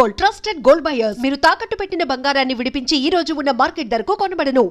Gold, trusted gold buyers. మీరు తాకట్టు పెట్టిన బంగారాన్ని విడిపించి ఈ రోజు ఉన్న మార్కెట్ ధరకు కొనబడను.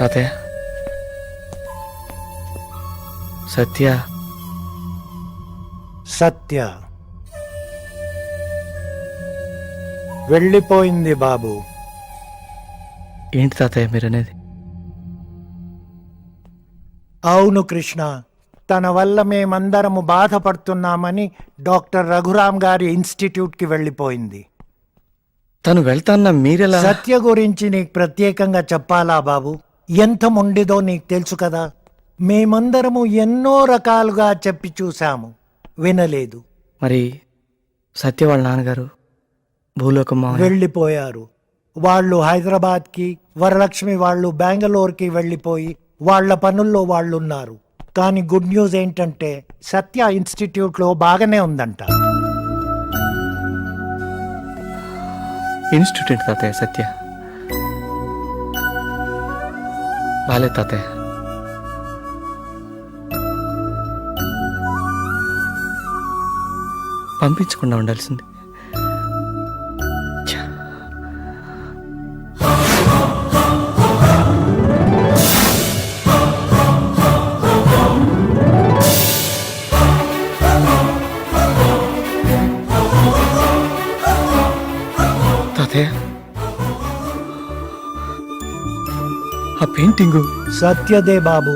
తాతయ్య, సత్య వెళ్ళిపోయింది బాబు. ఏంటి తాతయ్య మీరనేది? అవును కృష్ణ, తన వల్ల మేమందరము బాధపడుతున్నామని డాక్టర్ రఘురామ్ గారి ఇన్స్టిట్యూట్కి వెళ్ళిపోయింది. తను వెళ్తాన్న మీరెలా? సత్య గురించి నీకు ప్రత్యేకంగా చెప్పాలా బాబు? ఎంత మొండిదో నీకు తెలుసు కదా. మేమందరము ఎన్నో రకాలుగా చెప్పి చూశాము, వినలేదు. మరి సత్య వాళ్ళ నాన్నగారు భూలోకం వెళ్ళిపోయారు. వాళ్ళు హైదరాబాద్కి, వరలక్ష్మి వాళ్ళు బెంగళూరుకి వెళ్ళిపోయి వాళ్ళ పనుల్లో వాళ్ళున్నారు. కానీ గుడ్ న్యూస్ ఏంటంటే సత్య ఇన్స్టిట్యూట్లో బాగానే ఉందంట. ఇన్స్టిట్యూట్ తాతయ్య సత్య బాలే తాతయ్య. పంపించకుండా ఉండాల్సింది. తాతయ్య, ఆ పెయింటింగు సత్యదే బాబు.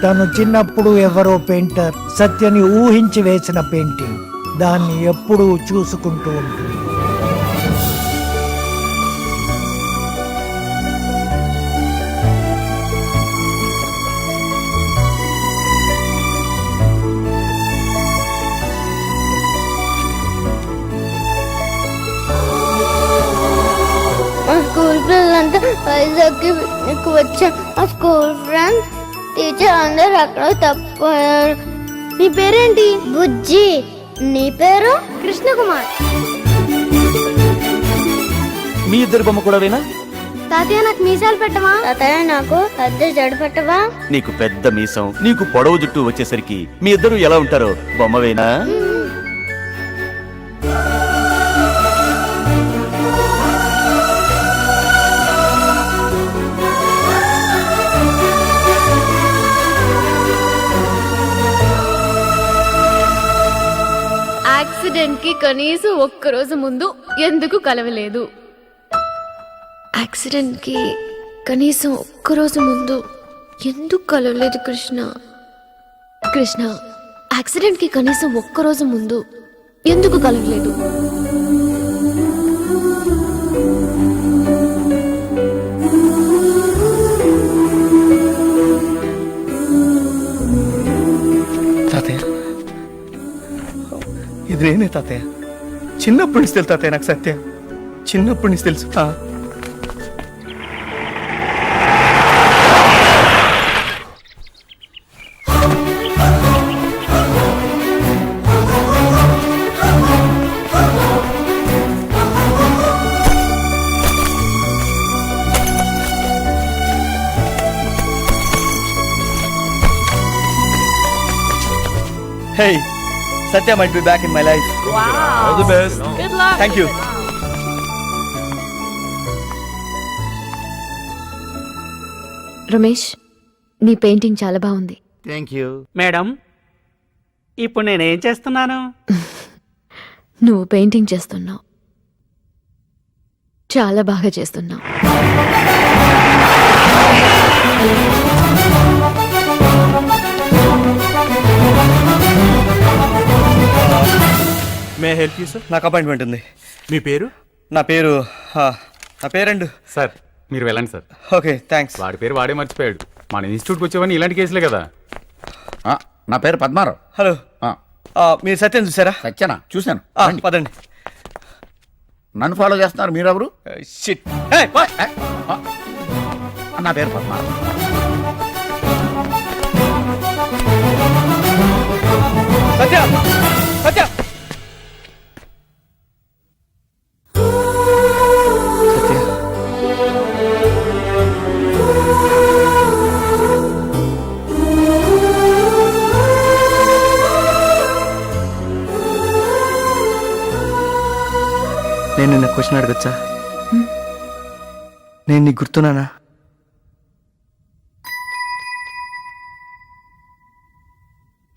తను చిన్నప్పుడు ఎవరో పెయింటర్ సత్యని ఊహించి వేసిన పెయింటింగ్. దాన్ని ఎప్పుడూ చూసుకుంటూ ఉంటుంది. స్కూల్ పిల్లలంతా వైజాగ్కి పిక్నిక్ వచ్చాం. ఆ స్కూల్ ఫ్రెండ్స్ టీచర్ అందరు అక్కడ తప్పిపోయారు. నీ పేరేంటి? బుజ్జి. నీ పేరు? కృష్ణకుమార్. మీ ఇద్దరు బొమ్మ కూడా వేనా? తాతయ్య నాకు మీసాలు పెట్టవా? తాతయ్య నాకు పెద్ద జడ పెట్టవా? నీకు పెద్ద మీసం, నీకు పొడవు జుట్టు వచ్చేసరికి మీ ఇద్దరు ఎలా ఉంటారో బొమ్మ వేనా? యాక్సిడెంట్ కి కనీసం ఒక్కరోజు ముందు ఎందుకు కలవలేదు? యాక్సిడెంట్ కి కనీసం ఒక్కరోజు ముందు ఎందుకు కలవలేదు కృష్ణ? కృష్ణ, యాక్సిడెంట్ కి కనీసం ఒక్కరోజు ముందు ఎందుకు కలవలేదు? తాతయ్య, ఇది నేనే తాతయ్య. చిన్నప్పటి నుంచి తెలుసు తాతయ్య నాకు సత్య. చిన్నప్పటి నుంచి తెలుసు. Hey, Satya might be back in my life. Wow. All the best. Good luck. Thank you. Ramesh, నీ పెయింటింగ్ చాలా బాగుంది. Thank you madam. ఇప్పుడు నేనేం చేస్తున్నాను? నువ్వు పెయింటింగ్ చేస్తున్నావు. చాలా బాగా చేస్తున్నావు. May help you sir? నాకు అపాయింట్మెంట్ ఉంది. మీ పేరు? నా పేరండు. సార్ మీరు వెళ్ళండి సార్. Okay thanks. వాడి పేరు వాడే మర్చిపోయాడు. మన ఇన్స్టిట్యూట్కి వచ్చేవన్నీ ఇలాంటి కేసులే కదా. నా పేరు పద్మారావు. హలో, మీరు సత్యం చూసారా? సత్యనా? చూశాను. పదండి. నన్ను ఫాలో చేస్తున్నారు మీరెవరు? షిట్. నా పేరు పద్మారావు. సత్య సత్య సత్య నేను నిన్న క్వశ్చన్ అడగచ్చా? నేను నీకు గుర్తున్నానా?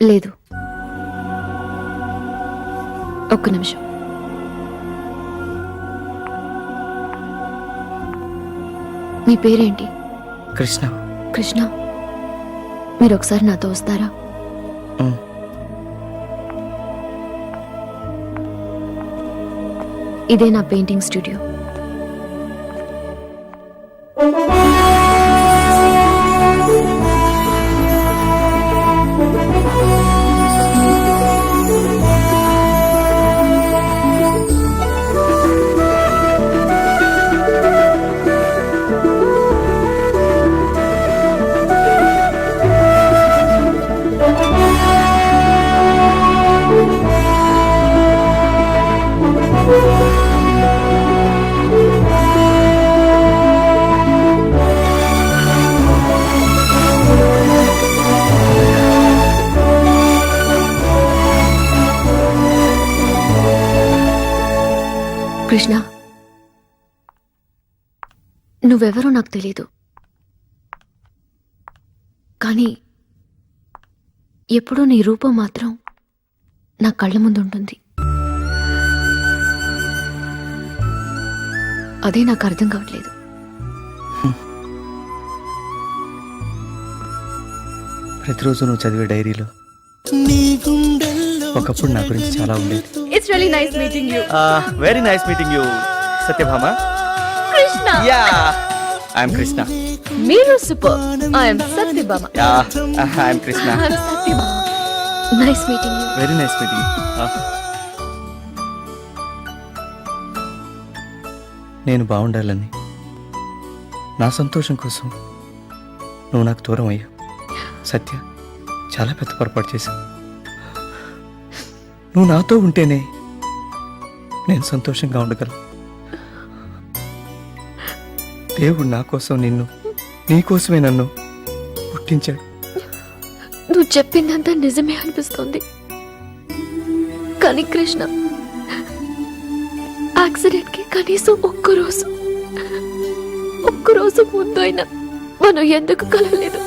లేదు. ఒక్క నిమిషం. మీ పేరేంటి? కృష్ణ. కృష్ణ, మీరు ఒకసారి నాతో వస్తారా? ఇదే నా పెయింటింగ్ స్టూడియో. కృష్ణ, నువ్వెవరో నాకు తెలీదు, కానీ ఎప్పుడూ నీ రూపం మాత్రం నా కళ్ళ ముందు ఉంటుంది. అదే నాకు అర్థం కావట్లేదు. ప్రతిరోజు నువ్వు చదివే డైరీలో ఒకప్పుడు నా గురించి చాలా ఉండేది. It's really nice meeting you. Very nice meeting you Satyabhama. Krishna. I'm Krishna. మీరు super. I am Satyabama. I'm Krishna. I'm Satyabama. Nice meeting you. Very nice meeting. నేను బాగుండాలని, నా సంతోషం కోసం నువ్వు నాకు దూరం అయ్యావు. సత్య, చాలా పెద్ద పొరపాటు చేశావు. నువ్వు నాతో ఉంటేనే నేను సంతోషంగా ఉండగలను. దేవుడు నా కోసం నిన్ను, నీ కోసమే నన్ను పుట్టించాడు. నువ్వు చెప్పిందంతా నిజమే అనిపిస్తుంది. కానీ కృష్ణ, యాక్సిడెంట్కి కనీసం ఒక్కరోజు ముందైనా మనం ఎందుకు కలవలేదు?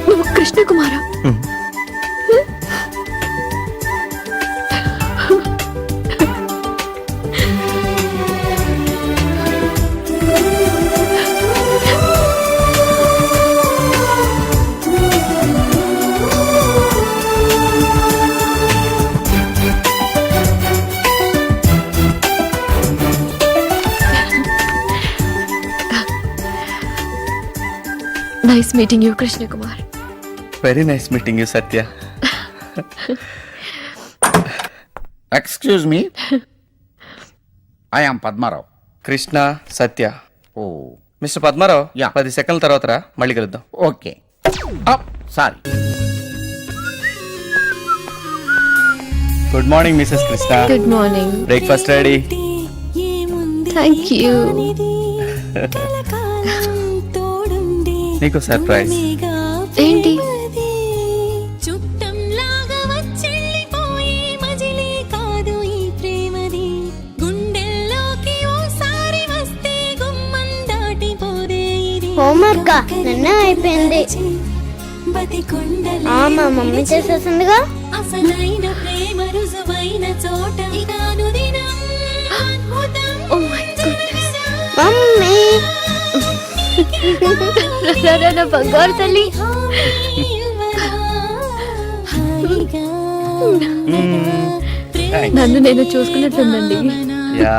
నువ్వు కృష్ణ కుమారా? Nice meeting you, Krishna Kumar. Very nice meeting you Satya. Excuse me, I am Padmarao. Krishna, Satya. Oh, mister Padmarao, Yeah. 10 సెకండ్ల తర్వాత రా, మళ్ళీ కలుద్దాం. Okay. Sorry. Good morning Mrs Krishna. Good morning. Breakfast ready. Thank you. నీకు సర్ప్రైజ్. ఏంటి? చుట్టంలాగా వచ్చెళ్ళిపోయే మజిలీ కాదు ఈ హోంవర్క్ నిన్నే అయిపోయింది. మా మమ్మీ చేసేసిందిగా. Oh my goodness. మమ్మీ నా బంగారు తల్లి. నన్ను నేను చూసుకున్నట్లుందండి. యా